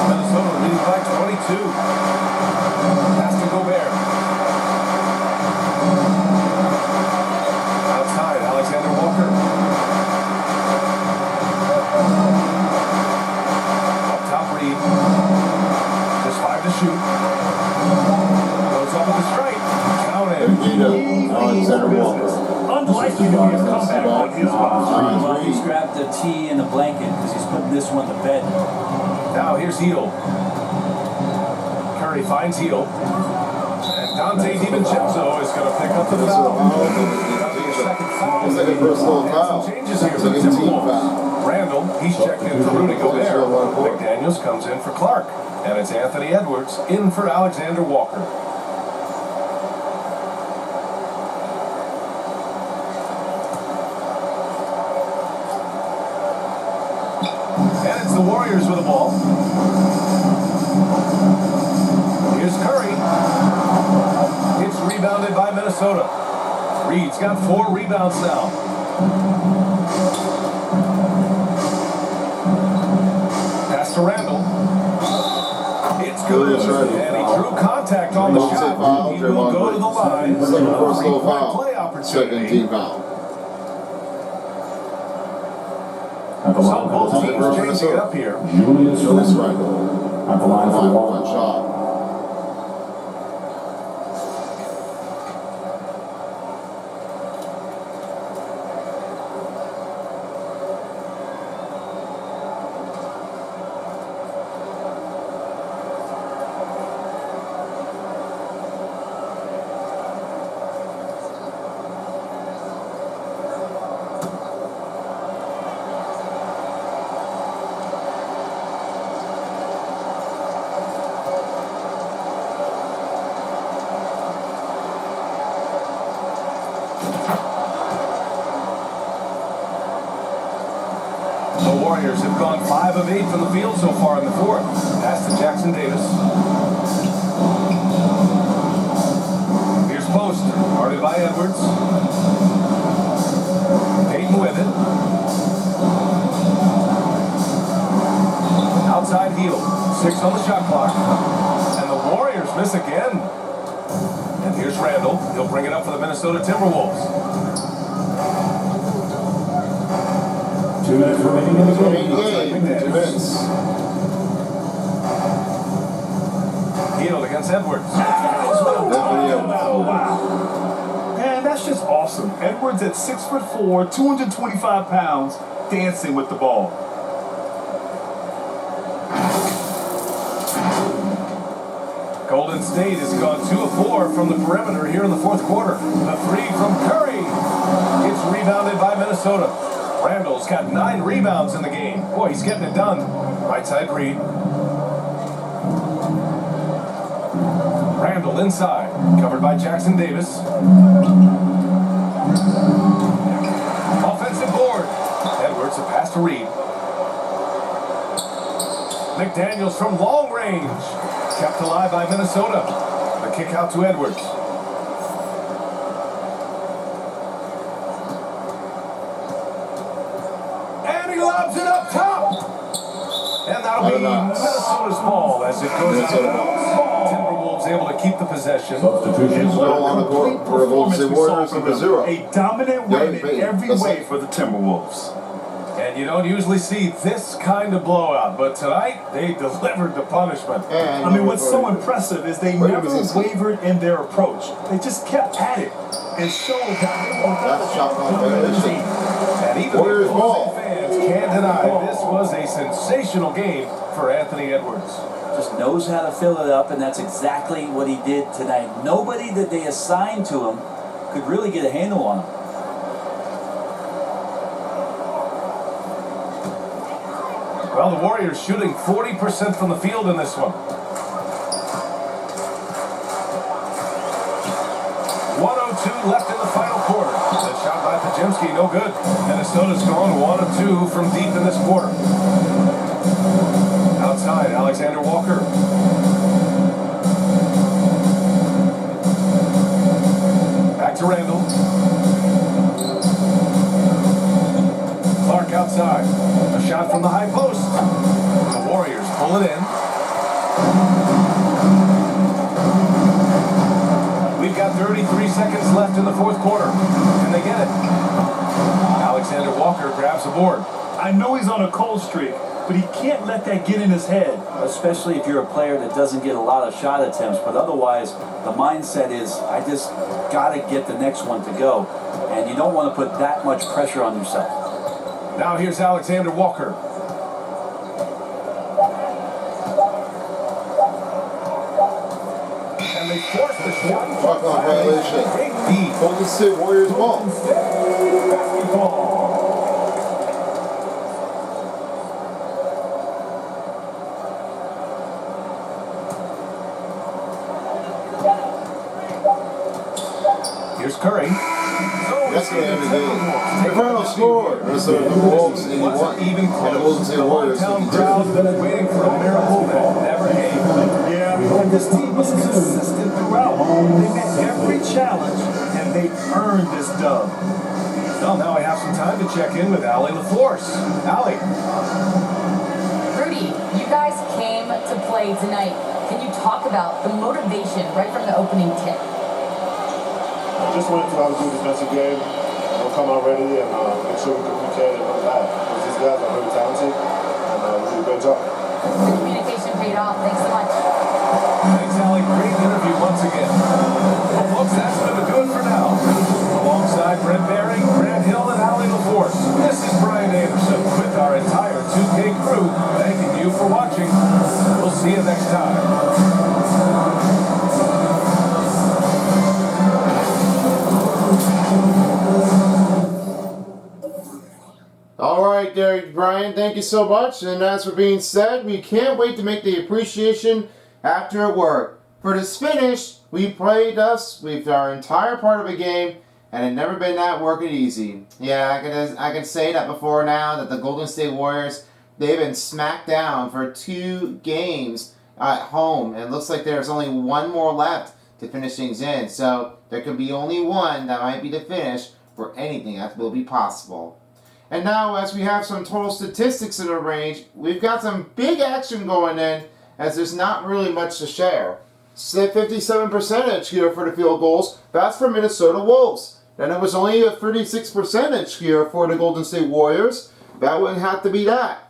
Minnesota leading by 22. Pass to Gobert. Outside, Alexander Walker. Up top, Reed. Just 5 to shoot. Goes up with a strike. Counted. Alexander Walker. Unlikely to be a comeback on his part. Well, he's grabbed the tee and the blanket because he's putting this one to bed. Now here's Heal. Curry finds Heal. And Dante DiVincenzo is going to pick up the foul. Second foul. Second personal foul. Some changes here for the Timberwolves. Randall, he's checked in for Rudy Gobert. McDaniels comes in for Clark. And it's Anthony Edwards in for Alexander Walker. And it's the Warriors with the ball. Here's Curry. It's rebounded by Minnesota. Reed's got 4 rebounds now. Pass to Randall. It's good. And he drew contact on the shot. He will go to the line. Second personal Play foul. Second opportunity. team foul. So both teams changing it up here. Julius Randle. At the line for one shot. The Warriors have gone 5 of 8 from the field so far in the fourth. Pass to Jackson Davis. Here's Post, guarded by Edwards. Payton with it. Outside Heal. 6 on the shot clock. And the Warriors miss again. And here's Randall. He'll bring it up for the Minnesota Timberwolves. 2 minutes remaining in the game. 2 minutes. Healed against Edwards. Oh, wow. Man, that's just awesome. Edwards at 6'4", 225 pounds, dancing with the ball. Golden State has gone 2 of 4 from the perimeter here in the fourth quarter. The 3 from Curry. It's rebounded by Minnesota. Randall's got 9 rebounds in the game. Boy, he's getting it done. Right side Reed. Randall inside. Covered by Jackson Davis. Offensive board. Edwards, a pass to Reed. McDaniels from long range. Kept alive by Minnesota. The kick out to Edwards. And he lobs it up top. And that'll be Minnesota's ball as it goes out of bounds. Timberwolves able to keep the possession. Substitution still on the court for the Golden State Warriors number 0. A dominant win in every way for the Timberwolves. And you don't usually see this kind of blowout, but tonight they delivered the punishment. I mean, what's so impressive is they never wavered in their approach. They just kept at it and showed that they were That's shot clock violation. And even Warriors the ball. fans can't deny this was a sensational game for Anthony Edwards. Just knows how to fill it up, and that's exactly what he did tonight. Nobody that they assigned to him could really get a handle on him. Well, the Warriors shooting 40% from the field in this one. 1:02 left in the final quarter. The shot by Pajemski, no good. Minnesota's gone 1 of 2 from deep in this quarter. Outside, Alexander Walker. Back to Randall. outside. A shot from the high post. The Warriors pull it in. We've got 33 seconds left in the fourth quarter, and they get it. Alexander Walker grabs the board. I know he's on a cold streak, but he can't let that get in his head. Especially if you're a player that doesn't get a lot of shot attempts, but otherwise the mindset is, I just got to get the next one to go, and you don't want to put that much pressure on yourself. Now here's Alexander Walker. And they force the shot. Talk on violation. Great lead. Golden State Warriors ball. Basketball. Here's Curry. That's the end of the game. The final score, Minnesota Timberwolves 81, Even and the Golden State Warriors hometown 52. crowd been waiting for a miracle that never came. Yeah, but this team was consistent throughout. They met every challenge, and they earned this dub. Well, now I have some time to check in with Allie LaForce. Allie. Rudy, you guys came to play tonight. Can you talk about the motivation right from the opening tip? I just wanted to have a good defensive game. Come out ready and make sure we communicate and run back. Because these guys are very talented and we did a great job. The communication paid off. Thanks so much. Thanks, Allie. Great interview once again. Well, folks, that's going to do it for now. Alongside Brent Barry, Grant Hill, and Allie LaForce, this is Brian Anderson with our entire 2K crew thanking you for watching. We'll see you next time. Alright there, Brian, thank you so much. And as for being said, we can't wait to make the appreciation after work. For this finish, we played us with our entire part of a game, and it never been that working easy. Yeah, I can say that before now, that the Golden State Warriors, they've been smacked down for 2 games at home. And it looks like there's only one more left to finish things in. So there could be only one that might be the finish for anything that will be possible. And now, as we have some total statistics in the range, we've got some big action going in, as there's not really much to share. 57% here for the field goals, that's for Minnesota Wolves. Then it was only a 36% here for the Golden State Warriors. That wouldn't have to be that.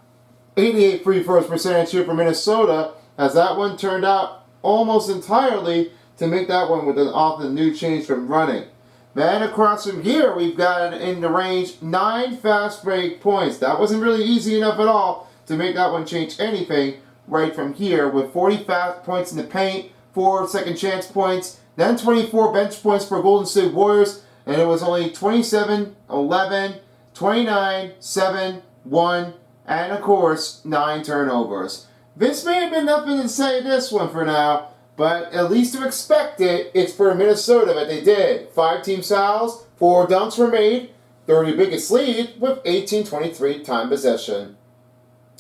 88 free throws percentage here for Minnesota, as that one turned out almost entirely to make that one with off the new change from running. Then across from here, we've got in the range 9 fast break points. That wasn't really easy enough at all to make that one change anything right from here, with 40 fast points in the paint, 4 second chance points, then 24 bench points for Golden State Warriors, and it was only 27, 11, 29, 7, 1, and of course 9 turnovers. This may have been nothing to say this one for now, but at least to expect it, it's for Minnesota that they did. 5 team fouls, 4 dunks were made, 30 biggest lead with 18-23 time possession.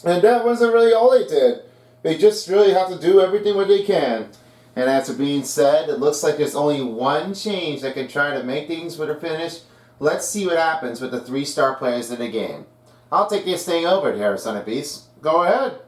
And that wasn't really all they did. They just really have to do everything what they can. And after being said, it looks like there's only one change that can try to make things with a finish. Let's see what happens with the 3 star players in the game. I'll take this thing over here, Son of Beast. Go ahead.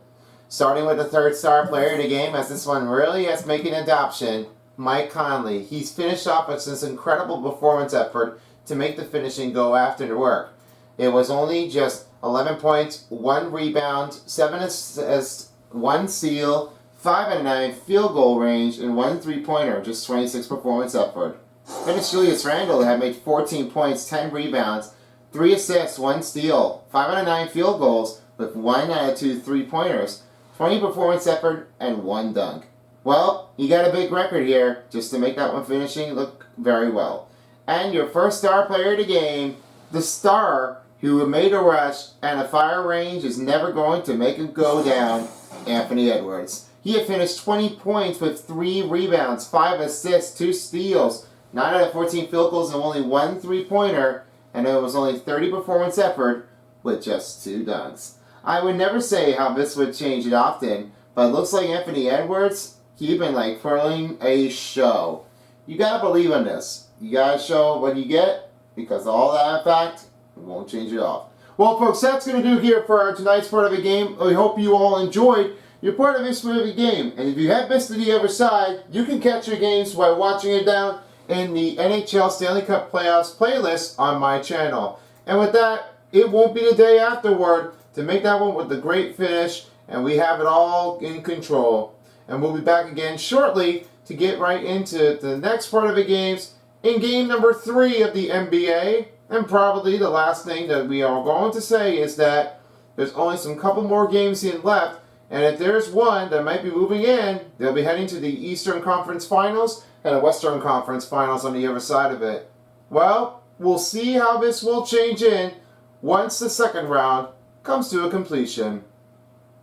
Starting with the 3rd star player of the game, as this one really has making adoption, Mike Conley. He's finished off with this incredible performance effort to make the finishing go after the work. It was only just 11 points, 1 rebound, 7 assists, 1 steal, 5 and 9 field goal range, and 1 3-pointer, just 26 performance effort. Then it's Julius Randle had made 14 points, 10 rebounds, 3 assists, 1 steal, 5 out of 9 field goals with 1 out of 2 3-pointers. 20 performance effort, and 1 dunk. Well, you got a big record here, just to make that one finishing look very well. And your 1st star player of the game, the star who made a rush and a fire range is never going to make him go down, Anthony Edwards. He had finished 20 points with 3 rebounds, 5 assists, 2 steals, 9 out of 14 field goals, and only 1 3-pointer, and it was only 30 performance effort with just 2 dunks. I would never say how this would change it often, but it looks like Anthony Edwards, he's been like pulling a show. You gotta believe in this. You gotta show what you get, because all that fact won't change it off. Well, folks, that's going to do here for our tonight's part of the game. We hope you all enjoyed your part of this part of the game. And if you have missed the other side, you can catch your games by watching it down in the NHL Stanley Cup Playoffs playlist on my channel. And with that, it won't be the day afterward to make that one with the great finish, and we have it all in control. And we'll be back again shortly to get right into the next part of the games in game number 3 of the NBA. And probably the last thing that we are going to say is that there's only some couple more games in left, and if there's one that might be moving in, they'll be heading to the Eastern Conference Finals and the Western Conference Finals on the other side of it. Well, we'll see how this will change in once the second round comes to a completion.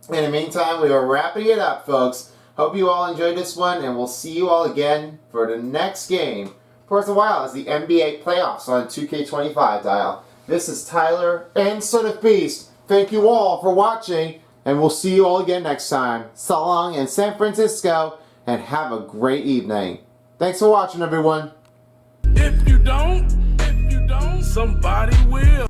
In the meantime, we are wrapping it up, folks. Hope you all enjoyed this one, and we'll see you all again for the next game. For a while, as the NBA playoffs on 2K25 dial. This is Tyler and Son of Beast. Thank you all for watching, and we'll see you all again next time. So long in San Francisco, and have a great evening. Thanks for watching, everyone. If you don't, somebody will.